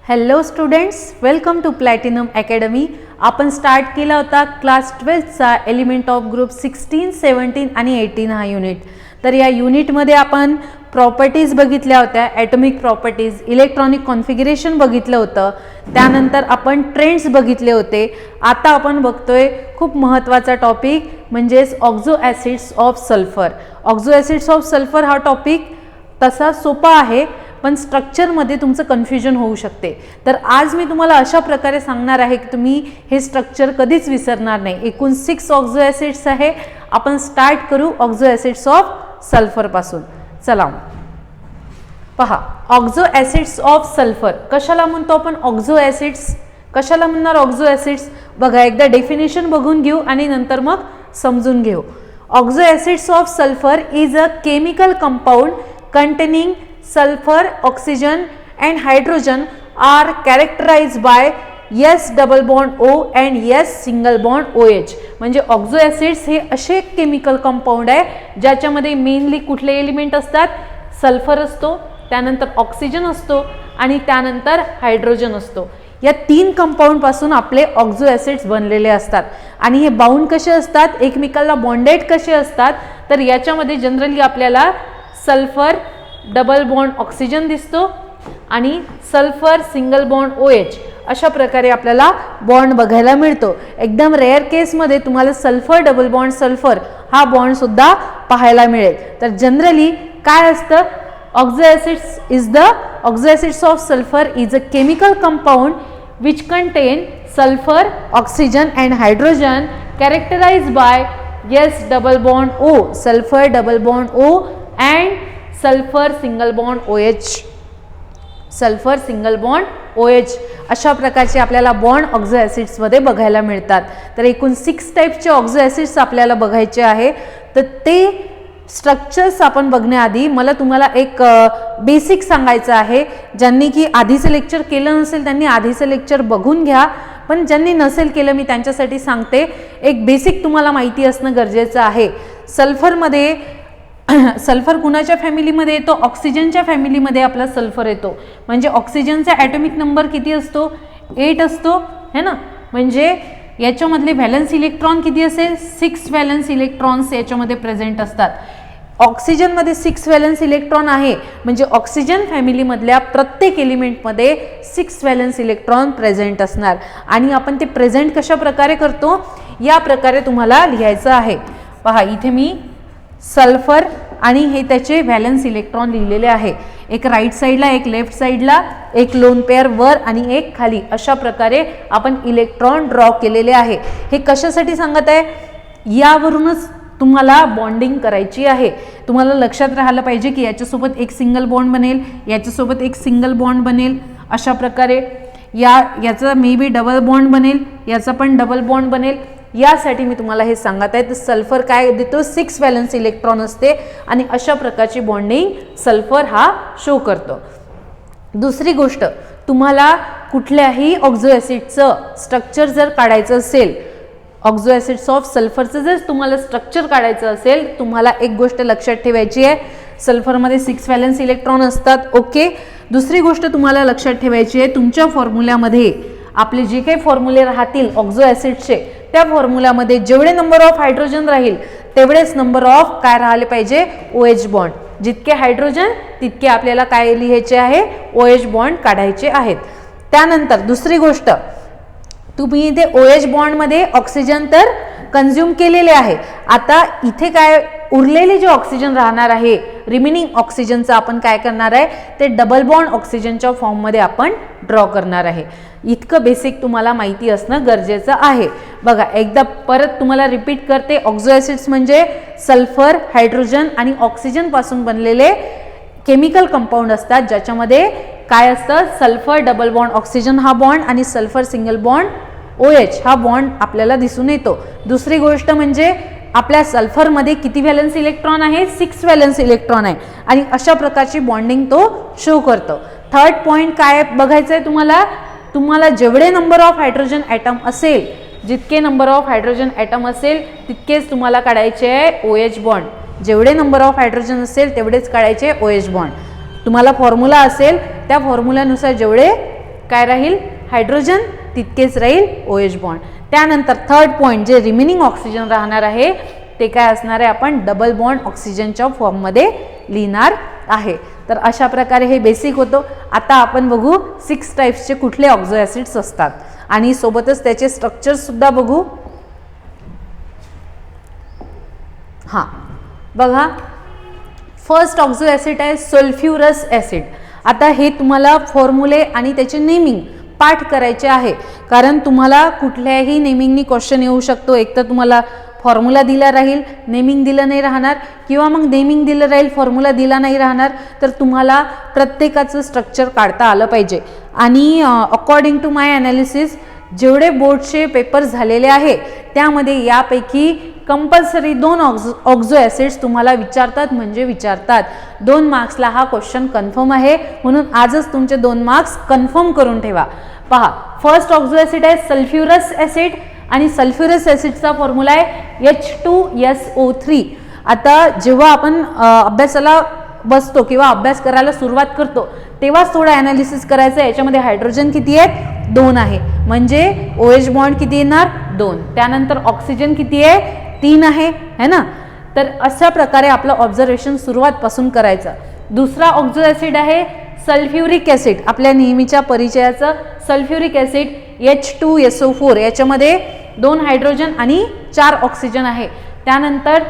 Hello students, welcome to Platinum Academy. आपण start केला होता क्लास 12चा एलिमेंट ऑफ ग्रुप 16, 17 आणि 18 हा युनिट. तर या युनिटमध्ये आपण प्रॉपर्टीज बघितल्या होत्या, ॲटॉमिक प्रॉपर्टीज, इलेक्ट्रॉनिक कॉन्फिगरेशन बघितलं होतं, त्यानंतर आपण ट्रेंड्स बघितले होते. आता आपण बघतोय खूप महत्त्वाचा टॉपिक म्हणजेच ऑक्झो acids of sulphur. ऑक्झो acids of sulphur हा टॉपिक तसा सोपा आहे, पण स्ट्रक्चरमध्ये तुमचं कन्फ्युजन होऊ शकते. तर आज मी तुम्हाला अशा प्रकारे सांगणार आहे की तुम्ही हे स्ट्रक्चर कधीच विसरणार नाही. एकूण 6 ऑक्झो ॲसिड्स आहे. आपण स्टार्ट करू ऑक्झो ॲसिड्स ऑफ सल्फर पासून. चला पहा, ऑक्झो ॲसिड्स ऑफ सल्फर कशाला म्हणतो आपण? ऑक्झो ॲसिड्स कशाला म्हणणार? ऑक्झो ॲसिड्स बघा, एकदा डेफिनेशन बघून घेऊ आणि नंतर मग समजून घेऊ. ऑक्झो acids of sulphur is a chemical compound containing sulfur, oxygen and hydrogen are characterized by S double bond O and S single bond OH. म्हणजे ऑक्झो ॲसिड्स हे असे केमिकल कंपाऊंड आहे ज्याच्यामध्ये मेनली कुठले एलिमेंट असतात? सल्फर असतो, त्यानंतर ऑक्सिजन असतो आणि त्यानंतर हायड्रोजन असतो. या 3 कंपाऊंड पासून आपले ऑक्झो ॲसिड्स बनलेले असतात. आणि हे बाउंड कसे असतात? एकमेकांना बॉन्डेड कसे असतात? तर याच्यामध्ये जनरली आपल्याला सल्फर डबल बॉन्ड ऑक्सिजन दिसतो आणि सल्फर सिंगल बॉन्ड OH अशा प्रकारे आपल्याला बॉन्ड बघायला मिळतो. एकदम रेअर केसमध्ये तुम्हाला सल्फर डबल बॉन्ड सल्फर हा बॉन्ड सुद्धा पाहायला मिळेल. तर जनरली काय असतं? Oxo acids of sulphur is a chemical compound which contain sulphur, oxygen and hydrogen characterised by S double bond O, sulphur double bond O and sulphur single bond OH. Sulphur single bond OH अशा प्रकारचे आपल्याला bond ऑक्झो ॲसिड्समध्ये बघायला मिळतात. तर एकूण 6 टाईपचे ऑक्झो acids आपल्याला बघायचे आहे. तर ते स्ट्रक्चर्स आपण बघण्याआधी मला तुम्हाला एक बेसिक सांगायचं आहे. ज्यांनी की आधीचं लेक्चर केलं नसेल त्यांनी आधीचं लेक्चर बघून घ्या, पण ज्यांनी नसेल केलं मी त्यांच्यासाठी सांगते. एक बेसिक तुम्हाला माहिती असणं गरजेचं आहे. सल्फरमध्ये सल्फर कुणाच्या फॅमिलीमध्ये येतो? ऑक्सिजनच्या फॅमिलीमध्ये आपला सल्फर येतो. म्हणजे ऑक्सिजनचा ॲटॉमिक नंबर किती असतो? 8 असतो, है ना. म्हणजे याच्यामधले व्हॅलन्स इलेक्ट्रॉन किती असेल? 6 व्हॅलन्स इलेक्ट्रॉन्स याच्यामध्ये प्रेझेंट असतात. ऑक्सिजनमध्ये 6 व्हॅलन्स इलेक्ट्रॉन आहे, म्हणजे ऑक्सिजन फॅमिलीमधल्या प्रत्येक एलिमेंटमध्ये 6 व्हॅलन्स इलेक्ट्रॉन प्रेझेंट असणार. आणि आपण ते प्रेझेंट कशा प्रकारे करतो? या प्रकारे तुम्हाला लिहायचं आहे. पहा, इथे मी सल्फर आणि हे त्याचे व्हॅलन्स इलेक्ट्रॉन लिहिलेले आहे. एक राईट साईडला, एक लेफ्ट साईडला, एक लोन पेअर वर आणि एक खाली, अशा प्रकारे आपण इलेक्ट्रॉन ड्रॉ केलेले आहे. हे कशासाठी सांगत आहे? यावरूनच तुम्हाला बॉन्डिंग करायची आहे. तुम्हाला लक्षात राहायला पाहिजे की याच्यासोबत एक सिंगल बॉन्ड बनेल, याच्यासोबत एक सिंगल बॉन्ड बनेल, अशा प्रकारे याचा मे बी डबल बॉन्ड बनेल, याचा पण डबल बॉन्ड बनेल. यासाठी मी तुम्हाला हे सांगत आहे. तर सल्फर काय देतो? 6 व्हॅलन्स इलेक्ट्रॉन असते आणि अशा प्रकारची बॉन्डिंग सल्फर हा शो करतो. दुसरी गोष्ट, तुम्हाला कुठल्याही ऑक्झो ॲसिडचं स्ट्रक्चर जर काढायचं असेल, ऑक्झो ॲसिड्स ऑफ सल्फरचं जर तुम्हाला स्ट्रक्चर काढायचं असेल, तुम्हाला एक गोष्ट लक्षात ठेवायची आहे. सल्फरमध्ये 6 व्हॅलन्स इलेक्ट्रॉन असतात, ओके. दुसरी गोष्ट तुम्हाला लक्षात ठेवायची आहे, तुमच्या फॉर्म्युल्यामध्ये आपले जे काही फॉर्म्युले राहतील ऑक्झो ॲसिडचे, त्या फॉर्म्युल्यामध्ये जेवढे नंबर ऑफ हायड्रोजन राहील तेवढेच नंबर ऑफ काय राहिले पाहिजे? OH bond. जितके हायड्रोजन तितके आपल्याला काय लिहायचे आहे? OH बॉन्ड काढायचे आहेत. त्यानंतर दुसरी गोष्ट, तुम्ही इथे OH बॉन्डमध्ये ऑक्सिजन तर कन्झ्युम केलेले आहे. आता इथे काय उरलेले जे ऑक्सिजन राहणार आहे, रिमेनिंग ऑक्सिजनचं आपण काय करणार आहे? ते डबल बॉन्ड ऑक्सिजनच्या फॉर्ममध्ये आपण ड्रॉ करणार आहे. इतकं बेसिक तुम्हाला माहिती असणं गरजेचं आहे. बघा, एकदा परत तुम्हाला रिपीट करते. ऑक्झो ॲसिड्स म्हणजे सल्फर, हायड्रोजन आणि ऑक्सिजन पासून बनलेले केमिकल कंपाऊंड असतात, ज्याच्यामध्ये काय असतं? सल्फर डबल बॉन्ड ऑक्सिजन हा बॉन्ड आणि सल्फर सिंगल बॉन्ड OH हा बॉन्ड आपल्याला दिसून येतो. दुसरी गोष्ट म्हणजे आपल्या सल्फरमध्ये किती व्हॅलन्स इलेक्ट्रॉन आहे? 6 व्हॅलन्स इलेक्ट्रॉन आहे आणि अशा प्रकारची बॉन्डिंग तो शो करतो. थर्ड पॉईंट काय बघायचं आहे तुम्हाला? तुम्हाला जेवढे नंबर ऑफ हायड्रोजन ॲटम असेल, जितके नंबर ऑफ हायड्रोजन ॲटम असेल तितकेच तुम्हाला काढायचे आहे OH बॉन्ड. जेवढे नंबर ऑफ हायड्रोजन असेल तेवढेच काढायचे OH बॉन्ड. तुम्हाला फॉर्म्युला असेल त्या फॉर्म्युल्यानुसार जेवढे काय राहील, हायड्रोजन, तितकेच राहील OH बॉन्ड. त्यानंतर थर्ड पॉइंट जे रिमेनिंग ऑक्सिजन राहणार आहे ते काय असणार आहे, आपण डबल बॉन्ड ऑक्सिजनच्या फॉर्ममध्ये लिहिणार आहे. तर अशा प्रकारे हे बेसिक होतं. आता आपण बघू 6 टाइप्सचे कुठले ऑक्झो ॲसिड्स असतात आणि सोबतच त्याचे स्ट्रक्चर सुद्धा बघू. हां बघा, फर्स्ट ऑक्झो ॲसिड आहे सल्फ्युरस ॲसिड. आता हे तुम्हाला फॉर्म्युले आणि त्याचे नेमिंग पाठ करायचे आहे, कारण तुम्हाला कुठल्याही नेमिंगनी क्वेश्चन येऊ शकतो. एक तर तुम्हाला फॉर्म्युला दिला राहील, नेमिंग दिलं नाही राहणार, किंवा मग नेमिंग दिलं राहील, फॉर्म्युला दिला नाही राहणार. तर तुम्हाला प्रत्येकाचं स्ट्रक्चर काढता आलं पाहिजे. आणि अकॉर्डिंग टू माय ॲनालिसिस जेवढे बोर्डचे पेपर झालेले आहे त्यामध्ये यापैकी कंपल्सरी 2 ऑक्झो ॲसिड्स तुम्हाला विचारतात म्हणजे विचारतात. 2 मार्क्सला हा क्वेश्चन कन्फर्म आहे, म्हणून आजच तुमचे 2 मार्क्स कन्फर्म करून ठेवा. पहा, फर्स्ट ऑक्झो ॲसिड आहे सल्फ्युरस ॲसिड आणि सल्फ्युरस ॲसिडचा फॉर्म्युला आहे H2SO3. आता जेव्हा आपण अभ्यासाला बसतो किंवा अभ्यास करायला सुरुवात करतो तेव्हाच थोडं ॲनालिसिस करायचं आहे. याच्यामध्ये हायड्रोजन किती आहेत, 2 आहे, म्हणजे OH बॉन्ड किती येणार, 2. त्यानंतर ऑक्सिजन किती आहे, 3 आहे, है ना. तर अशा प्रकारे आपलं ऑब्झर्वेशन सुरुवातपासून करायचं. दुसरा ऑक्झो ॲसिड आहे सल्फ्युरिक ॲसिड. आपल्या नेहमीच्या परिचयाचं सल्फ्युरिक ॲसिड H2SO4. याच्यामध्ये 2 हायड्रोजन आणि 4 ऑक्सिजन आहे. त्यानंतर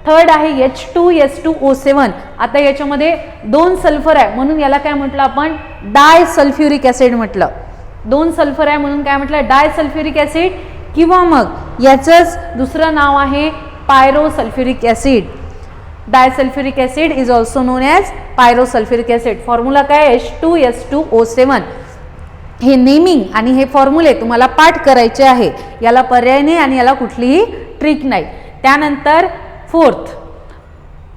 थर्ड आहे H2S2O7. आता याच्यामध्ये 2 सल्फर आहे म्हणून याला काय म्हटलं आपण, डाय सल्फ्युरिक ॲसिड म्हटलं. 2 सल्फर आहे म्हणून काय म्हटलं, डाय सल्फ्युरिक ॲसिड, किंवा मग याचंच दुसरं नाव आहे pyrosulphuric acid. Disulphuric acid is also known as pyrosulphuric acid. Formula काय, H2S2O7. हे नेमिंग आणि हे फॉर्म्युले तुम्हाला पाठ करायचे आहे, याला पर्याय नाही आणि याला कुठलीही ट्रिक नाही. त्यानंतर फोर्थ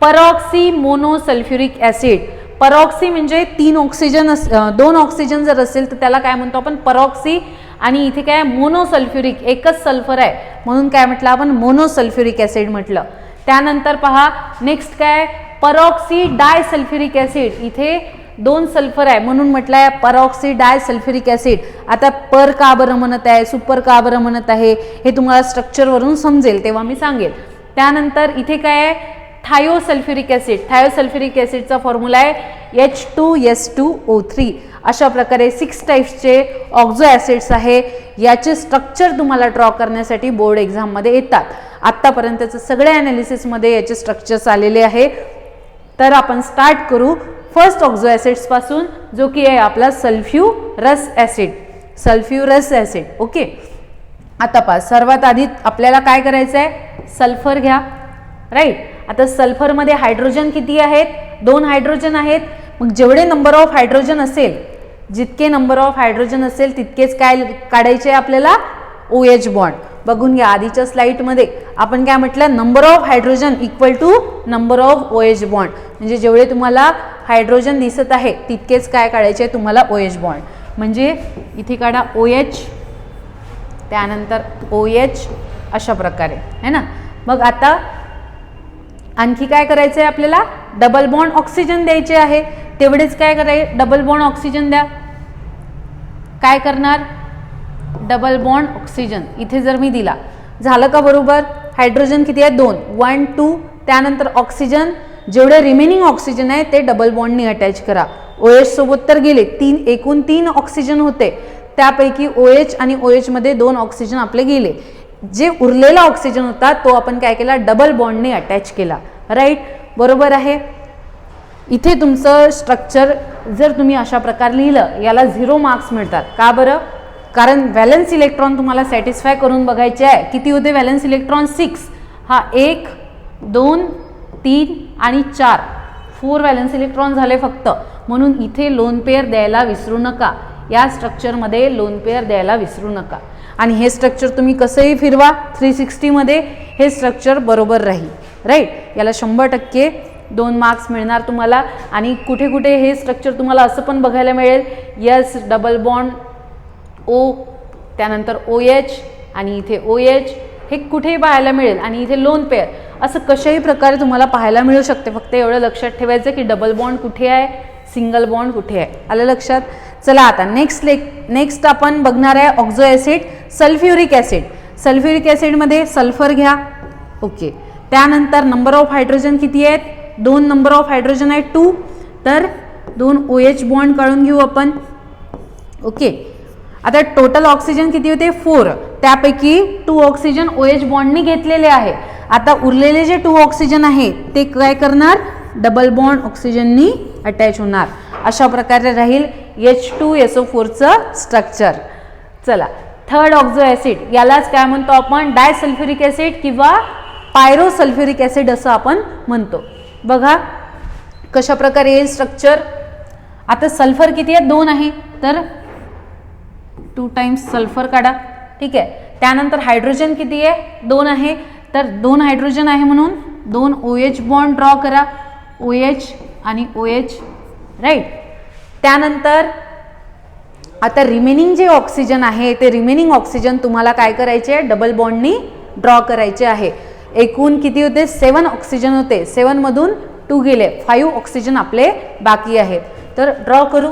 परॉक्सी मोनोसल्फ्युरिक ॲसिड. परॉक्सी म्हणजे 2 ऑक्सिजन जर असेल तर त्याला काय म्हणतो आपण, परॉक्सी. आणि इथे काय, मोनोसल्फ्युरिक, एकच सल्फर आहे म्हणून काय म्हटलं आपण, मोनोसल्फ्युरिक ॲसिड म्हटलं. त्यानंतर पहा नेक्स्ट काय, परॉक्सी डायसल्फ्युरिक ॲसिड. इथे 2 सल्फर आहे म्हणून म्हटलं आहे परॉक्सी डायसल्फ्युरिक ॲसिड. आता पर का बरं म्हणत आहे, सुपर का बरं म्हणत आहे, हे तुम्हाला स्ट्रक्चरवरून समजेल तेव्हा मी सांगेल. त्यानंतर इथे काय आहे, थायोसल्फ्युरिक ॲसिड. थायोसल्फ्युरिक ॲसिडचा फॉर्म्युला आहे H2S2O3. अशा प्रकारे 6 टाइप्सचे ऑक्झो ॲसिड्स आहे. याचे स्ट्रक्चर तुम्हाला ड्रॉ करण्यासाठी बोर्ड एक्झाममध्ये येतात. आत्तापर्यंतचं सगळ्या ॲनालिसिसमध्ये याचे स्ट्रक्चर्स आलेले आहे. तर आपण स्टार्ट करू फर्स्ट ऑक्झो ॲसिड्स पासून, जो की आहे आपला sulphurous acid. Sulphurous acid, okay. आता पहा, सर्वात आधी आपल्याला काय करायचं आहे, सल्फर घ्या, राईट. आता सल्फरमध्ये हायड्रोजन किती आहेत, 2 हायड्रोजन आहेत. मग जेवढे नंबर ऑफ हायड्रोजन असेल, जितके नंबर ऑफ हायड्रोजन असेल तितकेच काय काढायचे आपल्याला, OH बॉन्ड. बघून घ्या आधीच्या स्लाइडमध्ये आपण काय म्हटलं, number of hydrogen equal to number of OH bond. म्हणजे जेवढे तुम्हाला हायड्रोजन दिसत आहे तितकेच काय काढायचे तुम्हाला, OH बॉन्ड. म्हणजे इथे काढा OH, त्यानंतर OH, अशा प्रकारे, है ना. मग आता आणखी काय करायचं आहे आपल्याला, डबल बॉन्ड ऑक्सिजन द्यायचे आहे. तेवढेच काय करायचे, डबल बॉन्ड ऑक्सिजन द्या. काय करणार, डबल बॉन्ड ऑक्सिजन इथे जर मी दिला, झालं का बरोबर. हायड्रोजन किती आहे, 2, 1 2. त्यानंतर ऑक्सिजन, जेवढे रिमेनिंग ऑक्सिजन आहे ते डबल बॉन्डनी अटॅच करा. OH सोबत तर गेले, एकूण 3 ऑक्सिजन होते, त्यापैकी OH आणि OH मध्ये 2 ऑक्सिजन आपले गेले. जे उरलेला ऑक्सिजन होता तो आपण काय केला, डबल बॉन्डने अटॅच केला, राईट. बरोबर आहे. इथे तुमचं स्ट्रक्चर जर तुम्ही अशा प्रकारे लिहिलं याला 0 मार्क्स मिळतात. का बरं, कारण व्हॅलन्स इलेक्ट्रॉन तुम्हाला सॅटिस्फाय करून बघायचे आहे. किती होते व्हॅलन्स इलेक्ट्रॉन, 6. हा 1 2 3 आणि 4 व्हॅलन्स इलेक्ट्रॉन झाले फक्त. म्हणून इथे लोन पेअर द्यायला विसरू नका, या स्ट्रक्चरमध्ये लोन पेअर द्यायला विसरू नका. आणि हे स्ट्रक्चर तुम्ही कसंही फिरवा 360 मध्ये हे स्ट्रक्चर बरोबर राहील, राईट. याला 100% 2 मार्क्स मिळणार तुम्हाला. आणि कुठे कुठे हे स्ट्रक्चर तुम्हाला असं पण बघायला मिळेल, यस डबल बॉन्ड O, त्यानंतर OH आणि इथे OH, हे कुठेही पाहायला मिळेल. आणि इथे लोन पेअर, असं कशाही प्रकारे तुम्हाला पाहायला मिळू शकते. फक्त एवढं लक्षात ठेवायचं की डबल बॉन्ड कुठे आहे, सिंगल बॉन्ड कुठे आहे. आलं लक्षात. चला आता नेक्स्ट आपण बघणार आहे oxo acid, sulphuric acid. Sulphuric ॲसिडमध्ये सल्फर घ्या. ओके, त्यानंतर नंबर ऑफ हायड्रोजन किती आहेत? 2 नंबर ऑफ हायड्रोजन आहे 2, तर 2 OH बॉन्ड काढून घेऊ आपण. ओके, आता टोटल ऑक्सिजन किती होते? 4, त्यापैकी 2 ऑक्सिजन OH बॉन्डनी घेतलेले आहे. आता उरलेले जे 2 ऑक्सिजन आहे ते काय करणार? डबल बॉन्ड ऑक्सिजननी अटॅच होणार. अशा प्रकारे राहील H2SO4चं स्ट्रक्चर. चला, थर्ड ऑक्झो ॲसिड, यालाच काय म्हणतो आपण? डायसल्फ्युरिक ॲसिड किंवा पायरोसल्फ्युरिक ॲसिड असं आपण म्हणतो. बघा कशा प्रकारे येईल स्ट्रक्चर. आता सल्फर किती आहे? 2 आहे, तर 2 टाइम्स सल्फर काढा. ठीक आहे, त्यानंतर हायड्रोजन किती आहे? 2 आहे, तर 2 हायड्रोजन आहे म्हणून 2 OH बॉन्ड ड्रॉ करा. OH आणि OH, राईट. त्यानंतर आता रिमेनिंग जे ऑक्सिजन आहे ते रिमेनिंग ऑक्सिजन तुम्हाला काय करायचे? डबल बॉन्डनी ड्रॉ करायचे आहे. एकूण किती होते? 7 ऑक्सिजन होते. 7 मधून 2 गेले, 5 ऑक्सिजन आपले बाकी आहेत. तर ड्रॉ करू.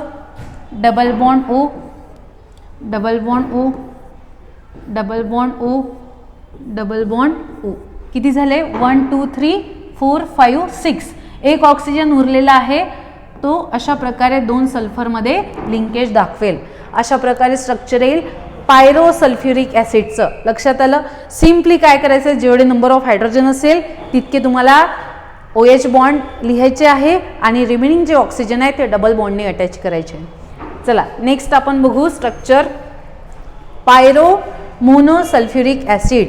Double bond O, double bond O, double bond O, double bond O. किती झाले? 1 2 3 4 5 6. एक ऑक्सिजन उरलेला आहे, तो अशा प्रकारे 2 सल्फरमध्ये लिंकेज दाखवेल. अशा प्रकारे स्ट्रक्चर येईल पायरोसल्फ्युरिक ॲसिडचं. लक्षात आलं? सिम्पली काय करायचं? जेवढे नंबर ऑफ हायड्रोजन असेल तितके तुम्हाला OH बॉन्ड लिहायचे आहे आणि रिमेनिंग जे ऑक्सिजन आहे ते डबल बॉन्डने अटॅच करायचे. चला नेक्स्ट आपण बघू स्ट्रक्चर पायरो मोनोसल्फ्युरिक ॲसिड.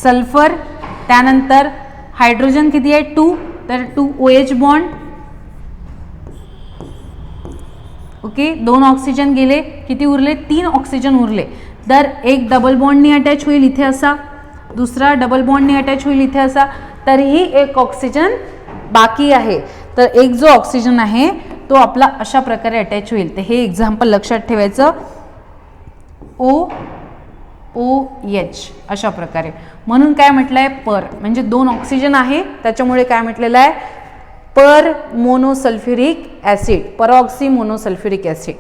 सल्फर, त्यानंतर हायड्रोजन किती आहे? 2, तर 2 OH बॉन्ड. ओके, 2 ऑक्सिजन गेले, किती उरले? 3 ऑक्सिजन उरले. तर एक डबल बॉन्डनी अटॅच होईल इथे असा, दुसरा डबल बॉन्डनी अटॅच होईल इथे असा, तरीही एक ऑक्सिजन बाकी आहे. तर एक जो ऑक्सिजन आहे तो आपला अशा प्रकारे अटॅच होईल. तर हे एक्झाम्पल लक्षात ठेवायचं. OH अशा प्रकारे. म्हणून काय म्हटलं आहे? पर, म्हणजे 2 ऑक्सिजन आहे त्याच्यामुळे काय म्हटलेलं आहे? पर मोनोसल्फ्युरिक ॲसिड, परऑक्सी मोनोसल्फ्युरिक ॲसिड.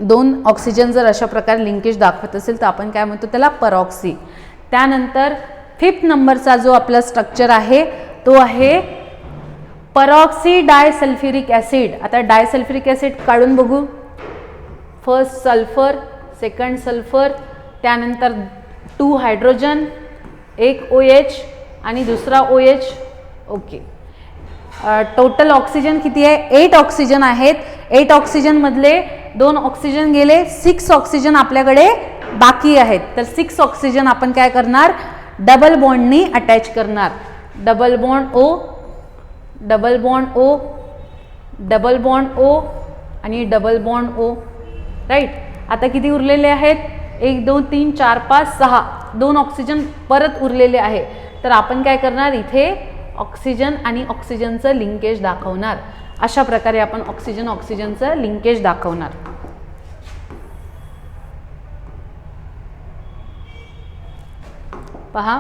2 ऑक्सिजन जर अशा प्रकारे लिंकेज दाखवत असेल तर आपण काय म्हणतो? त्याला परऑक्सी. त्यानंतर 5th नंबरचा जो आपला स्ट्रक्चर आहे तो आहे परऑक्सी डायसल्फ्युरिक ॲसिड. आता डायसल्फ्युरिक ॲसिड काढून बघू. फर्स्ट सल्फर, सेकंड सल्फर, त्यानंतर 2 हायड्रोजन, 1 OH आणि दुसरा OH. ओके, टोटल ऑक्सिजन किती आहे? 8 ऑक्सिजन आहेत. 8 ऑक्सिजन मधले 2 ऑक्सिजन गेले, 6 ऑक्सिजन आपल्याकडे बाकी आहेत. तर 6 ऑक्सिजन आपण काय करणार? डबल बॉन्डनी अटॅच करणार. Double bond O, double bond O, double bond O आणि डबल बॉन्ड O, राईट. आता किती उरलेले आहेत? 1 2 3 4 5 6, 2 ऑक्सिजन परत उरलेले आहे. तर आपण काय करणार? इथे ऑक्सिजन आणि ऑक्सिजनचं लिंकेज दाखवणार. अशा प्रकारे आपण ऑक्सिजनचं लिंकेज दाखवणार. पहा,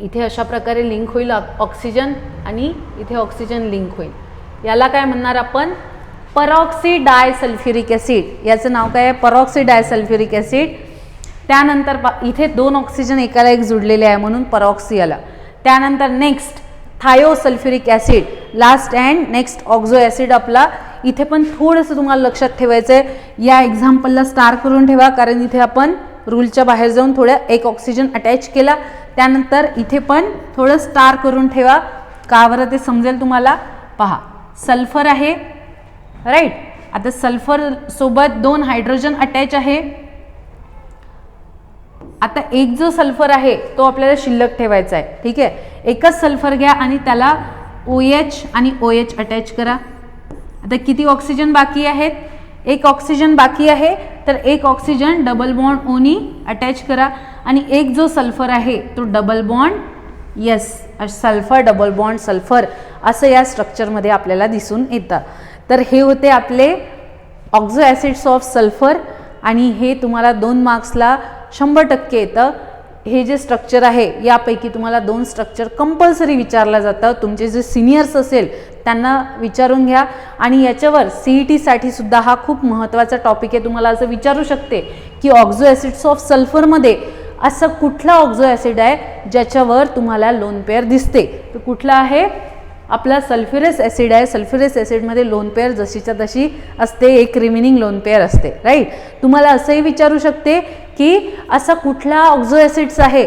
इथे अशा प्रकारे लिंक होईल ऑक्सिजन आणि इथे ऑक्सिजन लिंक होईल. याला काय म्हणणार आपण? Peroxy disulphuric acid. याचं नाव काय आहे? Peroxy disulphuric acid. त्यानंतर इथे 2 ऑक्सिजन एकाला एक जुडलेले आहे म्हणून परऑक्सी आला. त्यानंतर next thiosulphuric acid, last and next oxo acid आपला. इथे पण थोडंसं तुम्हाला लक्षात ठेवायचं आहे. या एक्झाम्पलला स्टार करून ठेवा, कारण इथे आपण रूलच्या बाहेर जाऊन थोड्या 1 ऑक्सिजन अटॅच केला. त्यानंतर इथे पण थोडं स्टार करून ठेवा, का बरं ते समजेल तुम्हाला. पहा, सल्फर आहे, राईट. आता सल्फर सोबत 2 हायड्रोजन अटॅच आहे. आता एक जो सल्फर आहे तो आपल्याला शिल्लक ठेवायचा आहे. ठीक आहे, एकच सल्फर घ्या आणि त्याला OH आणि OH अटॅच करा. आता किती ऑक्सिजन बाकी आहेत? 1 ऑक्सिजन बाकी आहे. तर 1 ऑक्सिजन डबल बॉन्ड O नी अटॅच करा आणि एक जो सल्फर आहे तो double bond, yes, sulphur double bond sulphur असं या स्ट्रक्चरमध्ये आपल्याला दिसून येतं. तर हे होते आपले ऑक्झो ॲसिड्स ऑफ सल्फर आणि हे तुम्हाला 2 मार्क्सला 100% येतं. हे जे स्ट्रक्चर आहे यापैकी तुम्हाला 2 स्ट्रक्चर कंपल्सरी विचारलं जातं. तुमचे जे सिनियर्स असेल त्यांना विचारून घ्या. आणि याच्यावर CET सुद्धा हा खूप महत्त्वाचा टॉपिक आहे. तुम्हाला असं विचारू शकते की ऑक्झो ॲसिड्स ऑफ सल्फरमध्ये असं कुठला ऑक्झो ॲसिड आहे ज्याच्यावर तुम्हाला लोन पेअर दिसते. तर कुठला आहे? आपला सल्फ्युरस ॲसिड आहे. सल्फ्युरस ॲसिडमध्ये लोन पेअर जशीच्या तशी असते, एक रिमेनिंग लोन पेअर असते, राईट. तुम्हाला असंही विचारू शकते की असा कुठला ऑक्झो ॲसिड्स आहे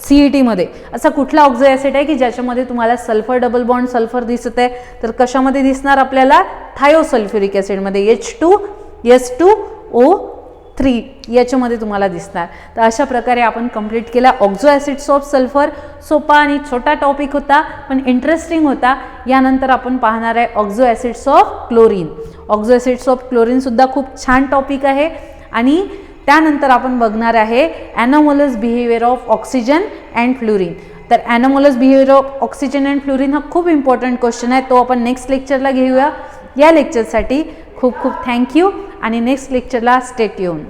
CET असा कुठला ऑक्झो ॲसिड आहे की ज्याच्यामध्ये तुम्हाला सल्फर डबल बॉन्ड सल्फर दिसत आहे. तर कशामध्ये दिसणार आपल्याला? थायोसल्फ्युरिक ॲसिडमध्ये H2SO3 याच्यामध्ये तुम्हाला दिसणार. तर अशा प्रकारे आपण कंप्लीट केला ऑक्झो ॲसिड्स ऑफ सल्फर. सोपा आणि छोटा टॉपिक होता पण इंटरेस्टिंग होता. यानंतर आपण पाहणार आहे ऑक्झो acids of chlorine. ऑक्झो acids of chlorine सुद्धा खूप छान टॉपिक आहे. आणि त्यानंतर आपण बघणार आहे anomalous behaviour of oxygen and fluorine. तर anomalous behaviour of oxygen and fluorine हा खूप इम्पॉर्टंट क्वेश्चन आहे. तो आपण नेक्स्ट लेक्चरला घेऊया. या लेक्चरसाठी खूप खूप थँक्यू आणि नेक्स्ट लेक्चरला स्टे ट्यून.